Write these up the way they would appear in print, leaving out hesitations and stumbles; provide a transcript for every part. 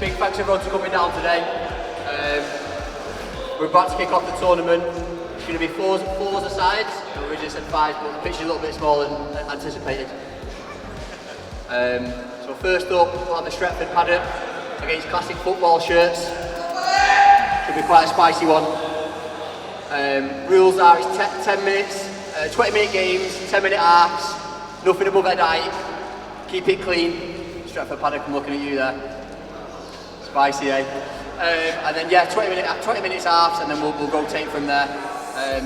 big thanks everyone for coming down today. We're about to kick off the tournament. It's going to be fours aside. We just said five, but the pitch is a little bit smaller than anticipated. So first up, we'll have the Stretford Paddock against classic football shirts. Should be quite a spicy one. Rules are it's 10 minutes, 20-minute games, 10-minute halves, nothing above head height. Keep it clean. Stretford Paddock, I'm looking at you there. Spicy, eh? And then yeah, 20 minutes halves, and then we'll rotate from there.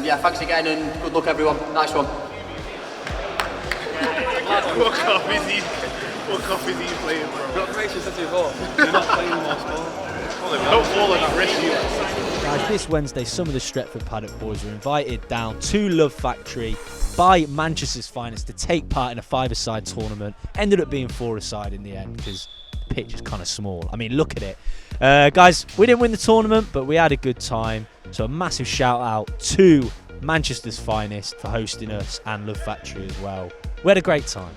Yeah, thanks again, and good luck everyone. Nice one. What coffee is he playing, bro? Got gracious as before. They're not playing more sport. Don't fall on that wrist either. Guys, this Wednesday, some of the Stretford Paddock boys were invited down to Love Factory by Manchester's finest to take part in a five-a-side tournament. Ended up being four-a-side in the end because the pitch is kind of small. I mean, look at it. Guys, we didn't win the tournament, but we had a good time. So a massive shout out to Manchester's finest for hosting us and Love Factory as well. We had a great time.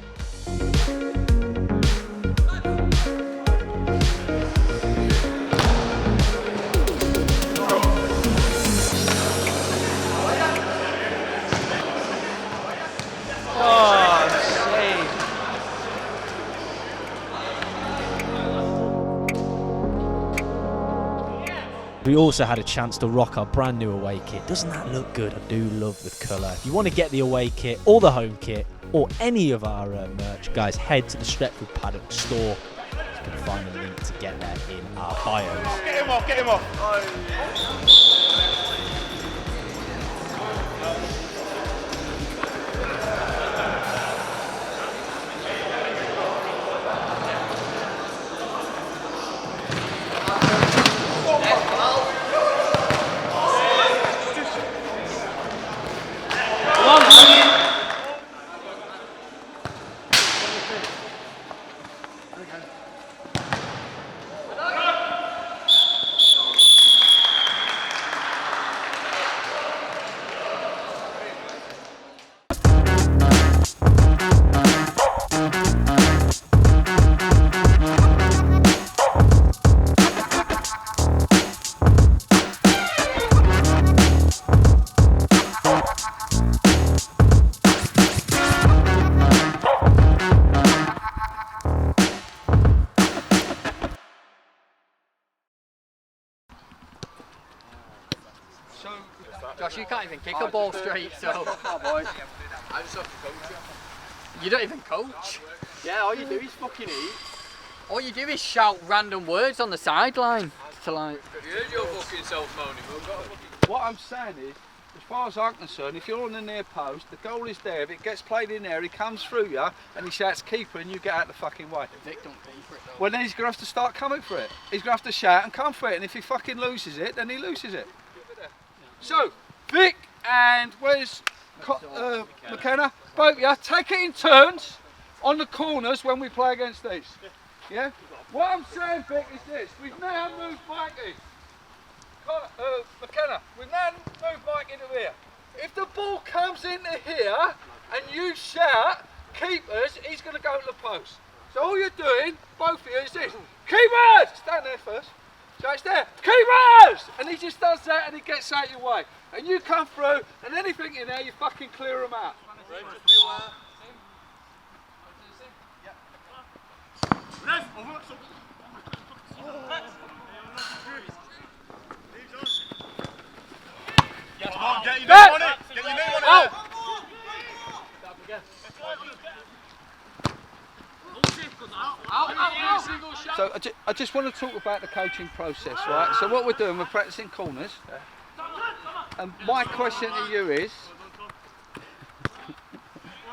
We also had a chance to rock our brand new away kit. Doesn't that look good? I do love the colour. If you want to get the away kit or the home kit or any of our merch, guys, head to the Stretford Paddock store. You can find a link to get there in our bios. Get him off, get him off. Josh, you can't even kick a ball straight, so... I just have to coach you. You don't even coach? Yeah, all you do is fucking eat. All you do is shout random words on the sideline. To like... Have you heard your fucking self moaning? What I'm saying is, as far as I'm concerned, if you're on the near post, the goal is there. If it gets played in there, he comes through you and he shouts keeper and you get out the fucking way. Vic don't pay for it though. Well, then he's going to have to start coming for it. He's going to have to shout and come for it. And if he fucking loses it, then he loses it. So, Vic and where's McKenna? Both of you, take it in turns on the corners when we play against these. Yeah? What I'm saying, Vic, is this. We've now moved Mikey. McKenna, we've now moved Mike into here. If the ball comes into here and you shout, keepers, he's going to go to the post. So all you're doing, both of you, is this. Keepers! Stand there first. So it's there. Keepers! And he just does that and he gets out your way. And you come through and anything in there, you fucking clear them out. Come on, get your name on it. Get your name on it. So I just want to talk about the coaching process, right? So what we're doing, we're practicing corners. And my question to you is,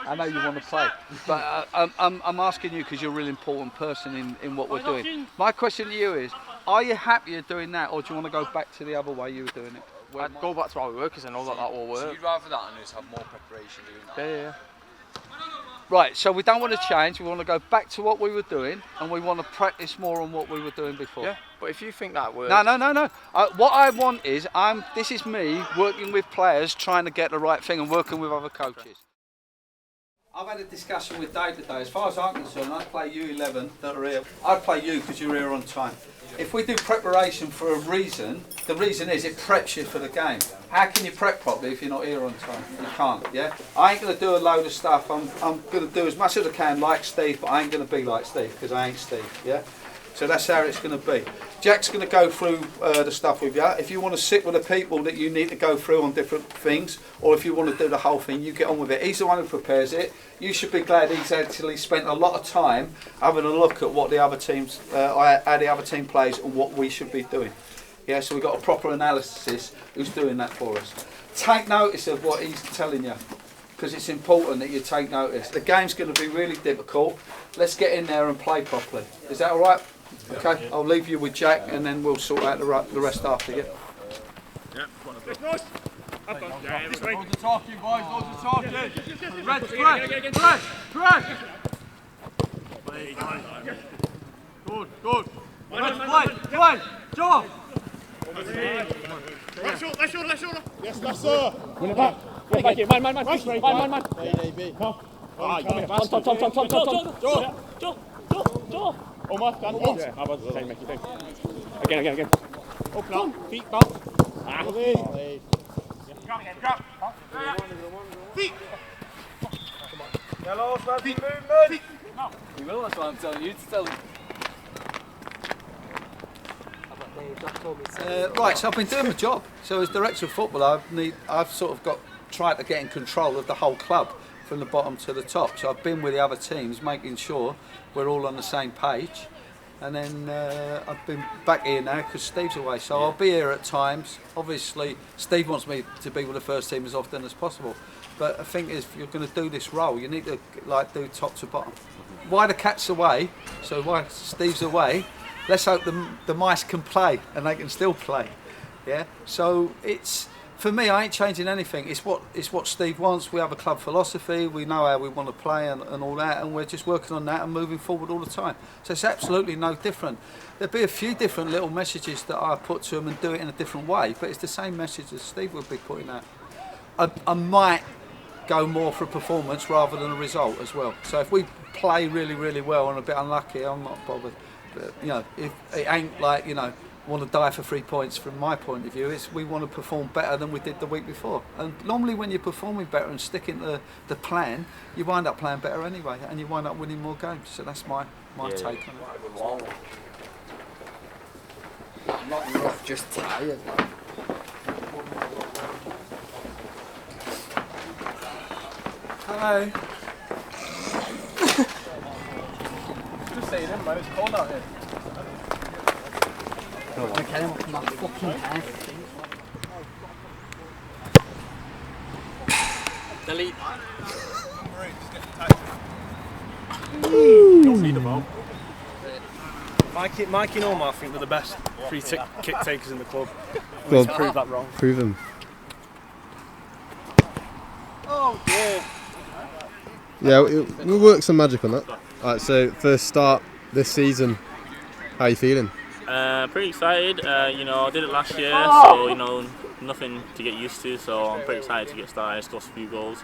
I know you want to play, but I'm asking you because you're a really important person in what we're doing. My question to you is, are you happier doing that, or do you want to go back to the other way you were doing it? I'd go back to how we work because I know that will work. So you'd rather that and just have more preparation doing that? Yeah. Right, so we don't want to change, we want to go back to what we were doing and we want to practice more on what we were doing before. Yeah, but if you think that works... No. What I want is, this is me working with players trying to get the right thing and working with other coaches. I've had a discussion with Dave today. As far as I'm concerned, I'd play U11 that are here. I'd play you because you're here on time. If we do preparation for a reason, the reason is it preps you for the game. How can you prep properly if you're not here on time? You can't, yeah? I ain't going to do a load of stuff. I'm going to do as much as I can like Steve, but I ain't going to be like Steve because I ain't Steve, yeah? So that's how it's going to be. Jack's going to go through the stuff with you. If you want to sit with the people that you need to go through on different things, or if you want to do the whole thing, you get on with it. He's the one who prepares it. You should be glad he's actually spent a lot of time having a look at what the other teams, how the other team plays and what we should be doing. Yeah, so we've got a proper analysis who's doing that for us. Take notice of what he's telling you, because it's important that you take notice. The game's going to be really difficult. Let's get in there and play properly. Is that all right? Okay, I'll leave you with Jack and then we'll sort out the rest after you. Yeah, Loads of talking, boys, loads of talking. Press. Good. Let's play. Joe. Left shoulder. Yes, that's sir. Win it back. Get back here. Man. Man. Come. Tom. Joe. Omar, stand up. Yeah, I was the same, make you think. Again. Up now. Feet back. Feet. Yellow, movement. You will, that's what I'm telling you to tell him. Right, so I've been doing my job. So as director of football, I've sort of tried to get in control of the whole club from the bottom to the top. So I've been with the other teams, making sure we're all on the same page. And then I've been back here now because Steve's away. So I'll be here at times. Obviously, Steve wants me to be with the first team as often as possible. But I think if you're going to do this role, you need to do top to bottom. Why the cat's away? So why Steve's away? Let's hope the mice can play and they can still play. Yeah. So it's, for me, I ain't changing anything. It's what Steve wants. We have a club philosophy. We know how we want to play and all that, and we're just working on that and moving forward all the time. So it's absolutely no different. There'll be a few different little messages that I put to him and do it in a different way, but it's the same message as Steve would be putting out. I might go more for performance rather than a result as well. So if we play really, really well and a bit unlucky, I'm not bothered. But, if it ain't like, want to die for 3 points from my point of view, we want to perform better than we did the week before. And normally when you're performing better and sticking to the plan, you wind up playing better anyway and you wind up winning more games. So that's my take on it. I'm not rough, just tired. Hello. Just saying, man, it's cold out here. I can't off my fucking head. Delete. Don't feed the ball. Mikey and Omar, I think they're the best free kick takers in the club. Well, Let's prove that wrong. Prove them. Oh dear. Yeah, we'll work some magic on that. Alright, so first start this season, how are you feeling? Pretty excited. I did it last year, so nothing to get used to. So I'm pretty excited to get started, score a few goals.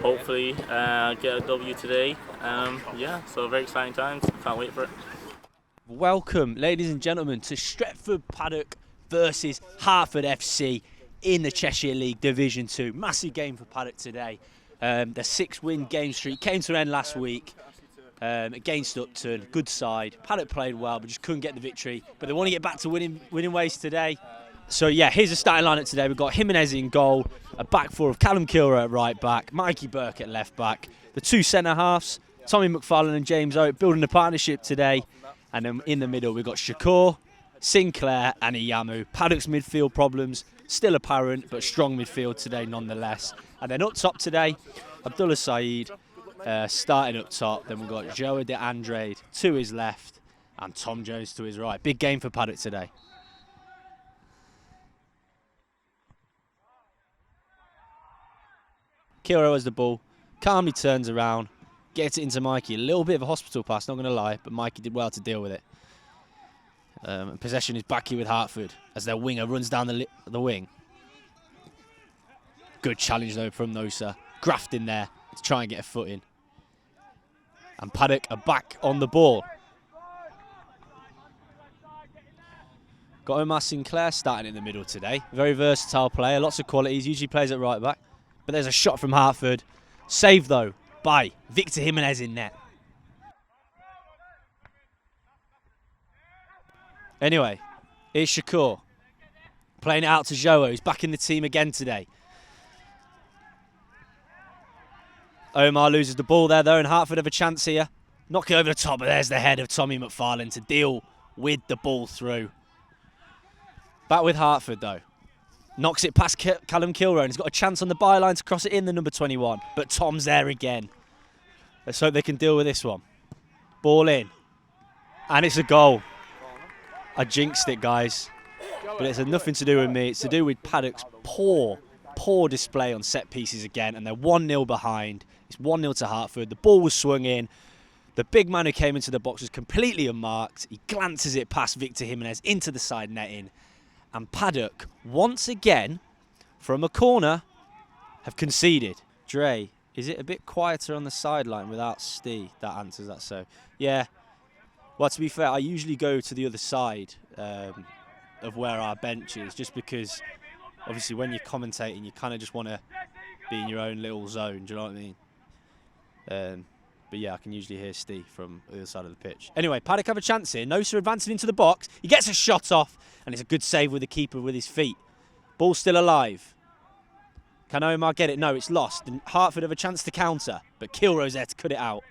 Hopefully, get a W today. So very exciting times. Can't wait for it. Welcome, ladies and gentlemen, to Stretford Paddock versus Hartford FC in the Cheshire League Division 2. Massive game for Paddock today. The 6-win game streak came to an end last week against Upton. Good side. Paddock played well, but just couldn't get the victory. But they want to get back to winning ways today. So yeah, here's the starting lineup today. We've got Jimenez in goal, a back four of Callum Kilroy at right back, Mikey Burke at left back, the two centre halves, Tommy McFarlane and James Oak building a partnership today. And then in the middle, we've got Shakur, Sinclair and Iyamu. Paddock's midfield problems still apparent, but strong midfield today nonetheless. And then up top today, Abdullah Saeed starting up top. Then we've got Joe De Andrade to his left and Tom Jones to his right. Big game for Paddock today. Kiro has the ball, calmly turns around, gets it into Mikey. A little bit of a hospital pass, not going to lie, but Mikey did well to deal with it. And possession is back here with Hartford as their winger runs down the wing. Good challenge though from Nosa. Graft in there to try and get a foot in. And Paddock are back on the ball. Got Omar Sinclair starting in the middle today. Very versatile player, lots of qualities, usually plays at right back. But there's a shot from Hartford. Saved though by Victor Jimenez in net. Anyway, here's Shakur. Playing it out to Joe, who's back in the team again today. Omar loses the ball there though, and Hartford have a chance here. Knock it over the top, but there's the head of Tommy McFarlane to deal with the ball through. Back with Hartford though. Knocks it past Callum Kilroe, and he's got a chance on the byline to cross it in, the number 21. But Tom's there again. Let's hope they can deal with this one. Ball in. And it's a goal. I jinxed it, guys. But it's nothing to do with me. It's to do with Paddock's poor display on set pieces again. And they're 1-0 behind. It's 1-0 to Hartford. The ball was swung in. The big man who came into the box was completely unmarked. He glances it past Victor Jimenez into the side netting. And Paddock, once again, from a corner, have conceded. Dre, is it a bit quieter on the sideline without Steve? That answers that, so. Yeah. Well, to be fair, I usually go to the other side of where our bench is, just because, obviously, when you're commentating, you kind of just want to be in your own little zone, do you know what I mean? But yeah, I can usually hear Steve from the other side of the pitch. Anyway, Paddock have a chance here. Nosa advancing into the box. He gets a shot off, and it's a good save with the keeper with his feet. Ball still alive. Can Omar get it? No, it's lost. And Hartford have a chance to counter, but Kilroe's there to cut it out.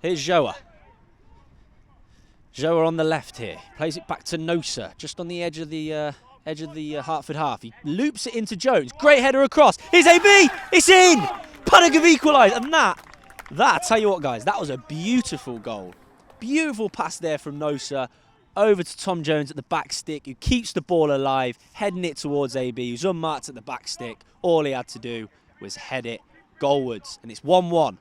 Here's Joa. Joa on the left here. Plays it back to Nosa, just on the edge of the Hartford half. He loops it into Jones. Great header across. Here's AB. It's in. Paddock have equalised. And that, I tell you what, guys, that was a beautiful goal. Beautiful pass there from Nosa over to Tom Jones at the back stick, who keeps the ball alive, heading it towards AB, who's unmarked at the back stick. All he had to do was head it goalwards. And it's 1-1.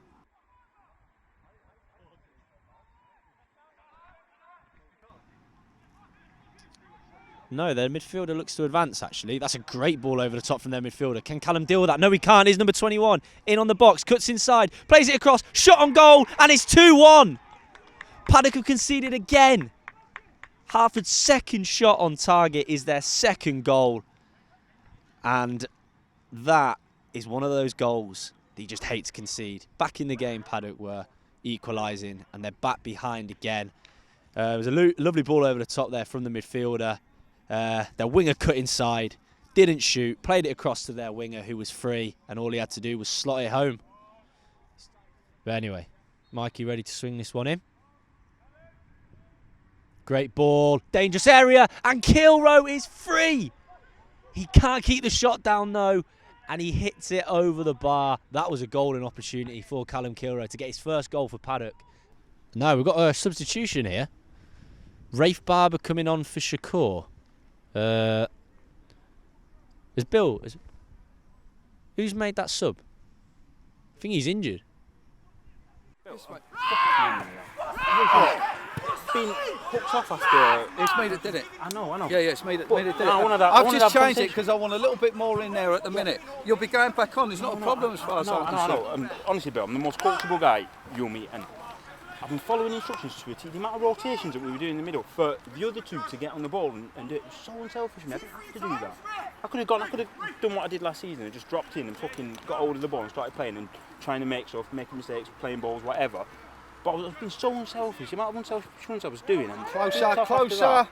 No, their midfielder looks to advance, actually. That's a great ball over the top from their midfielder. Can Callum deal with that? No, he can't. He's number 21. In on the box, cuts inside, plays it across, shot on goal, and it's 2-1. Paddock have conceded again. Hartford's second shot on target is their second goal. And that is one of those goals that you just hate to concede. Back in the game, Paddock were equalising, and they're back behind again. It was a lovely ball over the top there from the midfielder. Their winger cut inside, didn't shoot, played it across to their winger who was free, and all he had to do was slot it home. But anyway, Mikey ready to swing this one in. Great ball, dangerous area, and Kilroe is free. He can't keep the shot down though, and he hits it over the bar. That was a golden opportunity for Callum Kilroe to get his first goal for Paddock. Now we've got a substitution here. Rafe Barber coming on for Shakur. There's Bill. Who's made that sub? I think he's injured. It's been hooked off after. It's made it, did it? I know. Yeah, it's made it. Did it? I've just changed it because I want a little bit more in there at the minute. You'll be going back on. There's not a problem as far as I'm concerned. Honestly, Bill, I'm the most comfortable guy you'll meet, and I've been following instructions to a T. The amount of rotations that we were doing in the middle for the other two to get on the ball and do it was so unselfish of me. I didn't have to do that. I could have done what I did last season and just dropped in and fucking got hold of the ball and started playing and trying to make stuff, making mistakes, playing balls, whatever. But I was being so unselfish. The amount of unselfishness I was doing. And Closer.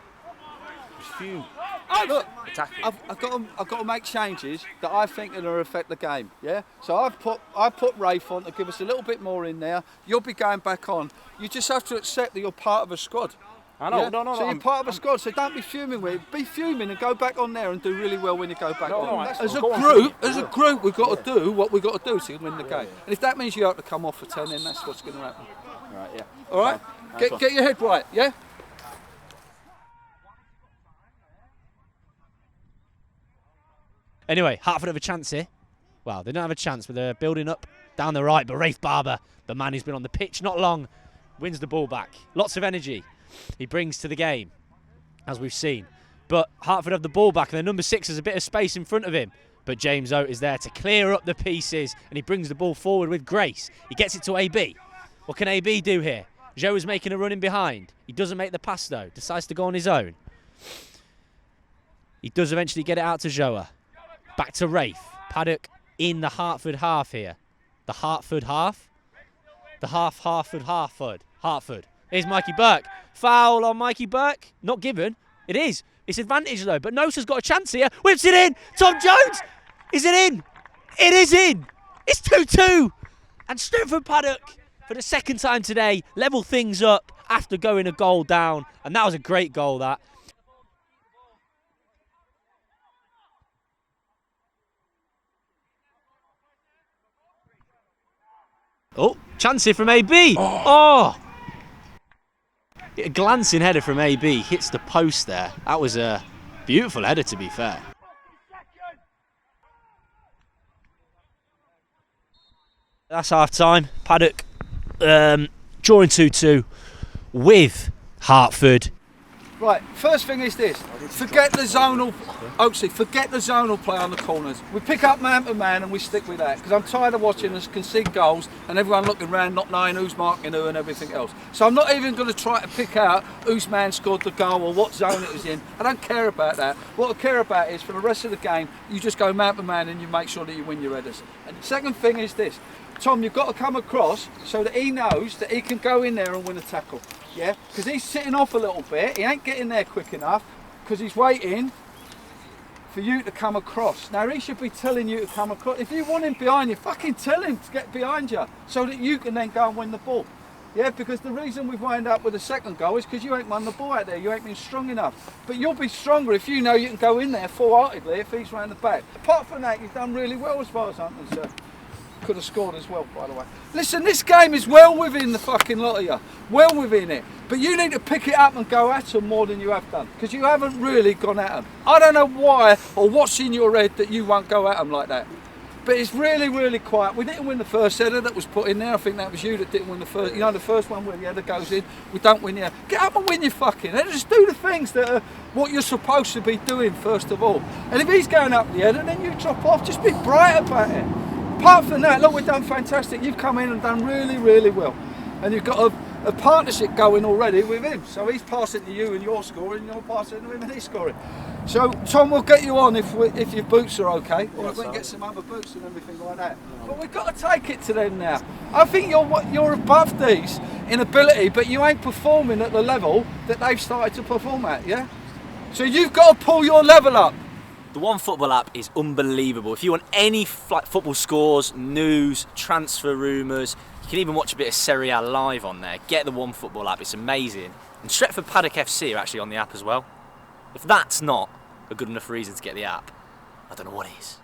Few. Look, I've got to make changes that I think are going to affect the game. Yeah. So I put Rafe on to give us a little bit more in there. You'll be going back on. You just have to accept that you're part of a squad. I know. Yeah? No. So you're part of a squad. So don't be fuming with it. Be fuming and go back on there and do really well when you go back on. As a group, we've got to do what we've got to do to win the game. And if that means you have to come off for 10, then that's what's going to happen. Right. Yeah. All right. Get your head right. Yeah. Anyway, Hartford have a chance here. Well, they don't have a chance, but they're building up down the right. But Rafe Barber, the man who's been on the pitch not long, wins the ball back. Lots of energy he brings to the game, as we've seen. But Hartford have the ball back, and the number 6 has a bit of space in front of him. But James Oates is there to clear up the pieces, and he brings the ball forward with grace. He gets it to AB. What can AB do here? Joe is making a run in behind. He doesn't make the pass, though. Decides to go on his own. He does eventually get it out to Joa. Back to Rafe. Paddock in the Hartford half here. The Hartford half? The Hartford. Here's Mikey Burke. Foul on Mikey Burke. Not given. It is. It's advantage though. But Nosa's got a chance here. Whips it in. Tom Jones. Is it in? It is in. It's 2-2. And Stretford Paddock, for the second time today, level things up after going a goal down. And that was a great goal, that. Oh, chance here from AB. Oh! A glancing header from AB, hits the post there. That was a beautiful header, to be fair. That's half time. Paddock drawing 2-2 with Hartford. Right, first thing is this. Forget the zonal, Oaksy, forget the zonal play on the corners. We pick up man to man and we stick with that, because I'm tired of watching us concede goals and everyone looking around not knowing who's marking who and everything else. So I'm not even going to try to pick out whose man scored the goal or what zone it was in. I don't care about that. What I care about is for the rest of the game, you just go man to man and you make sure that you win your headers. And the second thing is this. Tom, you've got to come across so that he knows that he can go in there and win a tackle. Yeah, because he's sitting off a little bit. He ain't getting there quick enough because he's waiting for you to come across. Now, he should be telling you to come across. If you want him behind you, fucking tell him to get behind you so that you can then go and win the ball. Yeah, because the reason we've wound up with a second goal is because you ain't won the ball out there. You ain't been strong enough. But you'll be stronger if you know you can go in there full-heartedly if he's round the back. Apart from that, you've done really well as far as I'm concerned. Could have scored as well, by the way. Listen, this game is well within the fucking lot of you. Well within it. But you need to pick it up and go at them more than you have done. Because you haven't really gone at them. I don't know why or what's in your head that you won't go at them like that. But it's really, really quiet. We didn't win the first header that was put in there. I think that was you that didn't win the first. You know, the first one where the header goes in. We don't win the header. Get up and win your fucking header. Just do the things that are what you're supposed to be doing first of all. And if he's going up the header, then you drop off. Just be bright about it. Apart from that, look, we've done fantastic. You've come in and done really, really well. And you've got a partnership going already with him. So he's passing to you and you're scoring, and you're passing to him and he's scoring. So, Tom, we'll get you on if your boots are okay. Or we can get some other boots and everything like that. But we've got to take it to them now. I think you're above these in ability, but you ain't performing at the level that they've started to perform at, yeah? So you've got to pull your level up. The One Football app is unbelievable. If you want any football scores, news, transfer rumours, you can even watch a bit of Serie A live on there. Get the One Football app, it's amazing. And Stretford Paddock FC are actually on the app as well. If that's not a good enough reason to get the app, I don't know what is.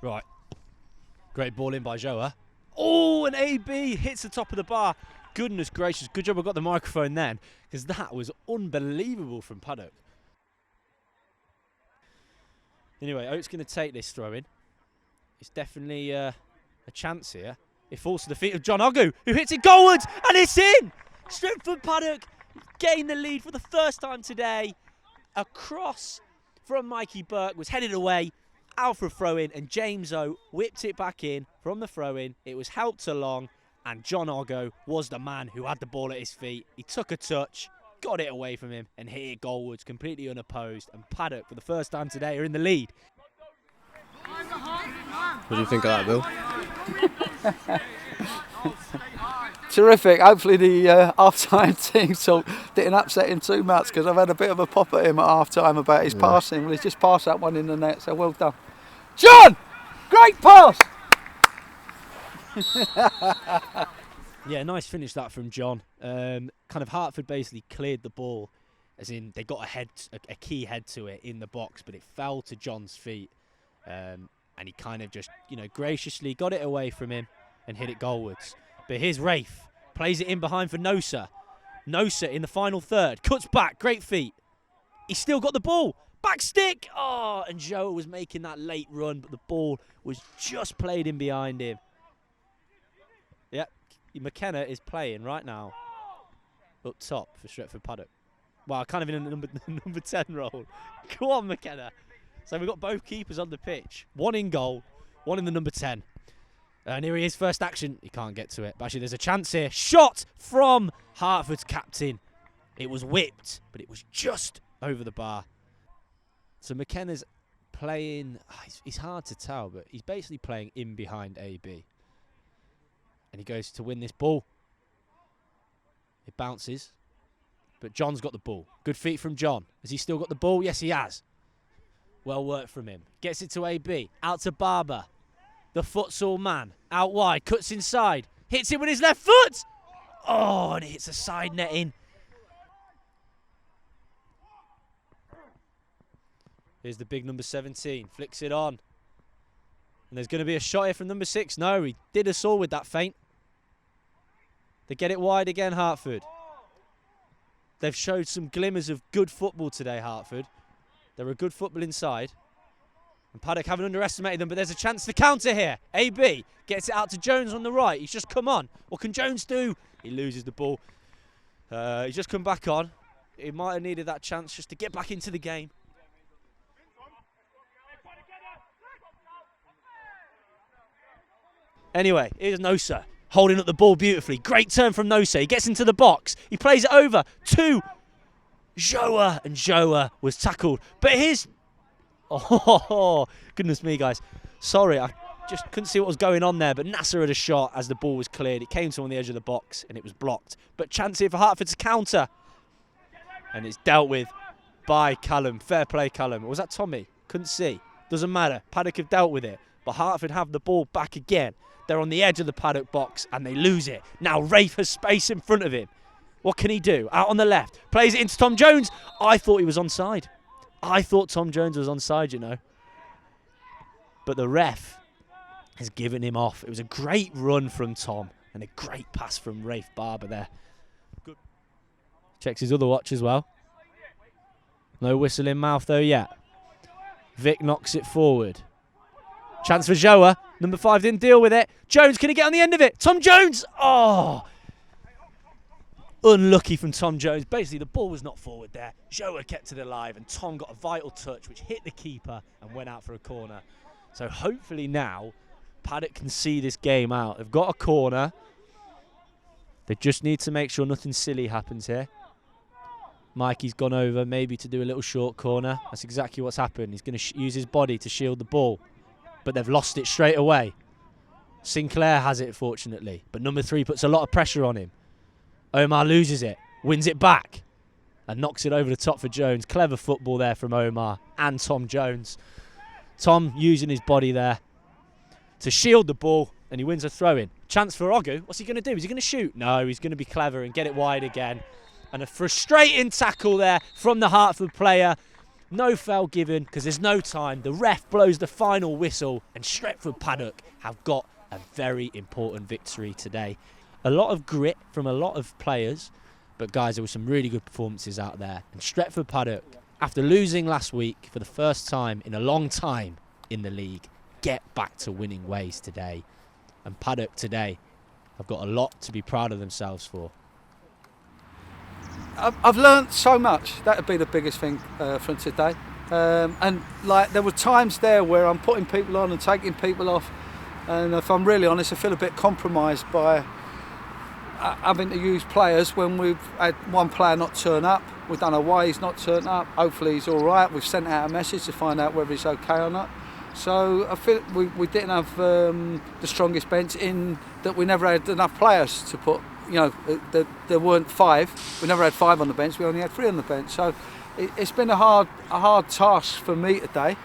Right. Great ball in by Joa. Oh, and AB hits the top of the bar. Goodness gracious, good job I got the microphone then, because that was unbelievable from Paddock. Anyway, Oates going to take this throw in. It's definitely a chance here. It falls to the feet of John Ogu, who hits it goalwards, and it's in! Stretford Paddock getting the lead for the first time today. A cross from Mikey Burke was headed away. Out for a throw-in, and James O whipped it back in from the throw-in. It was helped along, and John Ogo was the man who had the ball at his feet. He took a touch, got it away from him, and hit it goalwards, completely unopposed. And Paddock, for the first time today, are in the lead. What do you think of that, Bill? Terrific. Hopefully the half-time team talk didn't upset him too much, because I've had a bit of a pop at him at half-time about his passing. Well, he's just passed that one in the net, so well done. John! Great pass! Yeah, nice finish that from John. Kind of Hartford basically cleared the ball, as in they got a key head to it in the box, but it fell to John's feet. And he kind of just, graciously got it away from him and hit it goalwards. But here's Rafe, plays it in behind for Nosa. Nosa in the final third, cuts back, great feet. He's still got the ball. Back stick! Oh, and Joe was making that late run, but the ball was just played in behind him. Yep, McKenna is playing right now up top for Stretford Paddock. Well, kind of in a number 10 role. Go on, McKenna. So we've got both keepers on the pitch. One in goal, one in the number 10. And here he is, first action. He can't get to it. But actually, there's a chance here. Shot from Hartford's captain. It was whipped, but it was just over the bar. So McKenna's playing, he's hard to tell, but he's basically playing in behind AB. And he goes to win this ball. It bounces, but John's got the ball. Good feet from John. Has he still got the ball? Yes, he has. Well worked from him. Gets it to AB. Out to Barber. The futsal man. Out wide. Cuts inside. Hits it with his left foot. Oh, and it hits a side netting. Here's the big number 17. Flicks it on. And there's going to be a shot here from number 6. No, he did us all with that feint. They get it wide again, Hartford. They've showed some glimmers of good football today, Hartford. They're a good football inside. And Paddock haven't underestimated them, but there's a chance to counter here. AB gets it out to Jones on the right. He's just come on. What can Jones do? He loses the ball. He's just come back on. He might have needed that chance just to get back into the game. Anyway, here's Nosa holding up the ball beautifully. Great turn from Nosa. He gets into the box. He plays it over to Joa, and Joa was tackled. But here's... Oh, goodness me, guys. Sorry, I just couldn't see what was going on there, but Nasser had a shot as the ball was cleared. It came to on the edge of the box, and it was blocked. But chance here for Hartford to counter. And it's dealt with by Callum. Fair play, Callum. Or was that Tommy? Couldn't see. Doesn't matter. Paddock have dealt with it. But Hartford have the ball back again. They're on the edge of the Paddock box, and they lose it. Now Rafe has space in front of him. What can he do? Out on the left. Plays it into Tom Jones. I thought he was onside. I thought Tom Jones was onside, you know. But the ref has given him off. It was a great run from Tom and a great pass from Rafe Barber there. Good. Checks his other watch as well. No whistle in mouth though yet. Vic knocks it forward. Chance for Joa. Number 5 didn't deal with it. Jones, can he get on the end of it? Tom Jones! Oh! Unlucky from Tom Jones. Basically, the ball was not forward there. Joa kept it alive, and Tom got a vital touch, which hit the keeper and went out for a corner. So hopefully now, Paddock can see this game out. They've got a corner. They just need to make sure nothing silly happens here. Mikey's gone over maybe to do a little short corner. That's exactly what's happened. He's going to use his body to shield the ball. But they've lost it straight away. Sinclair has it, fortunately. But number 3 puts a lot of pressure on him. Omar loses it, wins it back, and knocks it over the top for Jones. Clever football there from Omar and Tom Jones. Tom using his body there to shield the ball, and he wins a throw-in. Chance for Ogu. What's he going to do? Is he going to shoot? No, he's going to be clever and get it wide again. And a frustrating tackle there from the Hartford player. No foul given because there's no time. The ref blows the final whistle, and Stretford Paddock have got a very important victory today. A lot of grit from a lot of players, but guys, there were some really good performances out there. And Stretford Paddock, after losing last week for the first time in a long time in the league, get back to winning ways today. And Paddock today have got a lot to be proud of themselves for. I've learned so much. That would be the biggest thing from today. And like there were times there where I'm putting people on and taking people off, and if I'm really honest, I feel a bit compromised by having to use players when we've had one player not turn up. We don't know why he's not turned up. Hopefully he's all right. We've sent out a message to find out whether he's okay or not. So I feel we didn't have the strongest bench in that we never had enough players to put. You know, there weren't 5. We never had 5 on the bench. We only had 3 on the bench. So it's been a hard task for me today,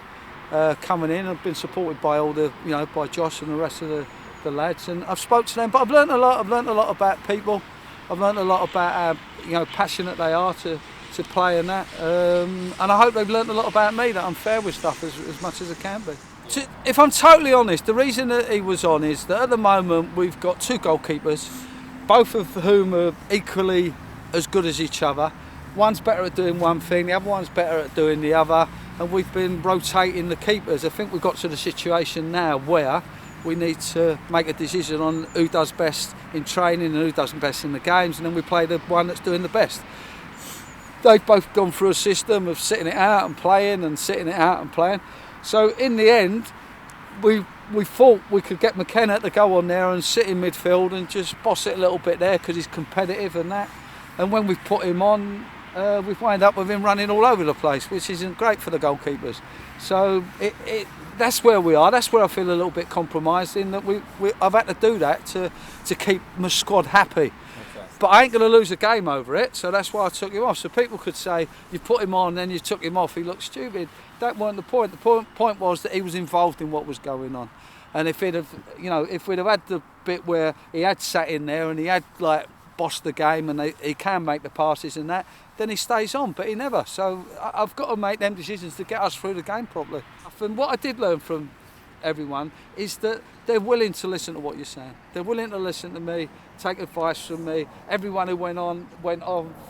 coming in. I've been supported by all the, you know, by Josh and the rest of the lads, and I've spoke to them. But I've learnt a lot. I've learnt a lot about people. I've learnt a lot about how, you know, passionate they are to play in that. And I hope they've learnt a lot about me, that I'm fair with stuff as much as I can be. If I'm totally honest, the reason that he was on is that at the moment we've got 2 goalkeepers, both of whom are equally as good as each other. One's better at doing one thing, the other one's better at doing the other. and we've been rotating the keepers. I think we've got to the situation now where we need to make a decision on who does best in training and who does best in the games, and then we play the one that's doing the best. They've both gone through a system of sitting it out and playing and sitting it out and playing. So in the end, we thought we could get McKenna to go on there and sit in midfield and just boss it a little bit there because he's competitive and that. And when we've put him on, we've wound up with him running all over the place, which isn't great for the goalkeepers. So that's where we are. That's where I feel a little bit compromised in that I've had to do that to keep my squad happy. But I ain't going to lose a game over it, so that's why I took him off. So people could say, you put him on, then you took him off, he looked stupid. That wasn't the point. The point was that he was involved in what was going on. And if we'd have had the bit where he had sat in there and he had like bossed the game and he can make the passes and that, then he stays on, but he never. So I've got to make them decisions to get us through the game properly. And what I did learn from everyone is that they're willing to listen to what you're saying. They're willing to listen to me, take advice from me. Everyone who went on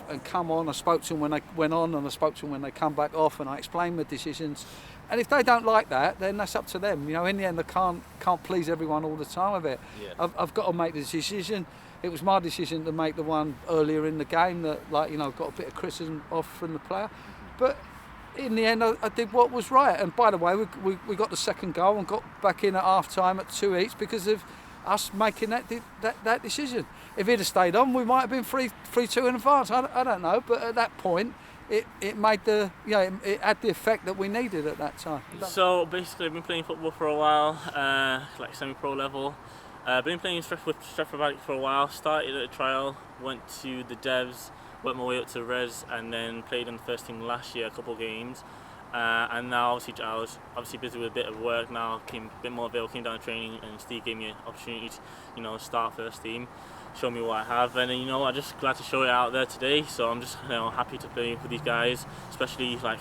and come on. I spoke to them when they went on and I spoke to them when they come back off, and I explained my decisions. And if they don't like that, then that's up to them. You know, in the end, I can't please everyone all the time of it. Yeah. I've got to make the decision. It was my decision to make the one earlier in the game that, like, you know, got a bit of criticism off from the player. But in the end, I did what was right. And by the way, we got the second goal and got back in at half time at 2 each because of us making that decision. If he'd have stayed on, we might have been 3-2 in advance. I don't know, but at that point, it made it had the effect that we needed at that time. So basically, I've been playing football for a while, like semi-pro level. Been playing with Stretford Paddock for a while. Started at a trial, went to the Devs, worked my way up to Res, and then played in the first team last year, a couple of games. And now obviously I was busy with a bit of work now, came a bit more available, came down to training, and Steve gave me an opportunity to, start first team, show me what I have, and I'm just glad to show it out there today. So I'm just happy to play with these guys, especially like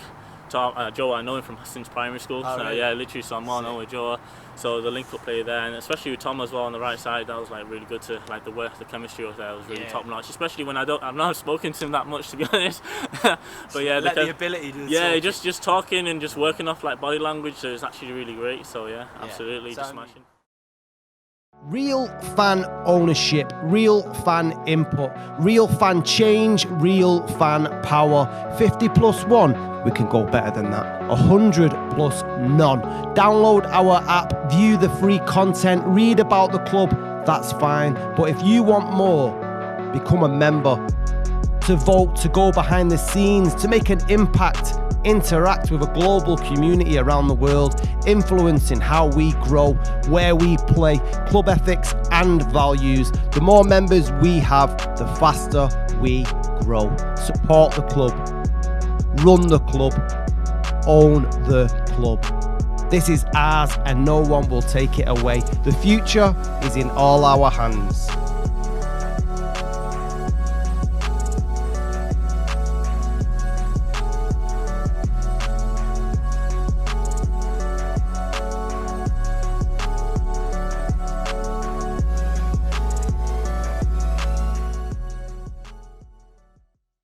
Tom, Joe. I know him from since primary school. Oh, so really? yeah, literally, so I'm on with Joe. So the link-up play there, and especially with Tom as well on the right side, that was like really good to like the chemistry was there was really top notch. Especially when I've not spoken to him that much, to be honest. But yeah, the ability to yeah, just talking and just working off like body language, so it's actually really great. So yeah, absolutely, just smashing. Real fan ownership, real fan input, real fan change, real fan power. 50 plus 1, we can go better than that. 100 plus none. Download our app, view the free content, read about the club, that's fine. But if you want more, become a member. To vote, to go behind the scenes, to make an impact, interact with a global community around the world, influencing how we grow, where we play, club ethics and values. The more members we have, the faster we grow. Support the club, run the club, own the club. This is ours and no one will take it away. The future is in all our hands.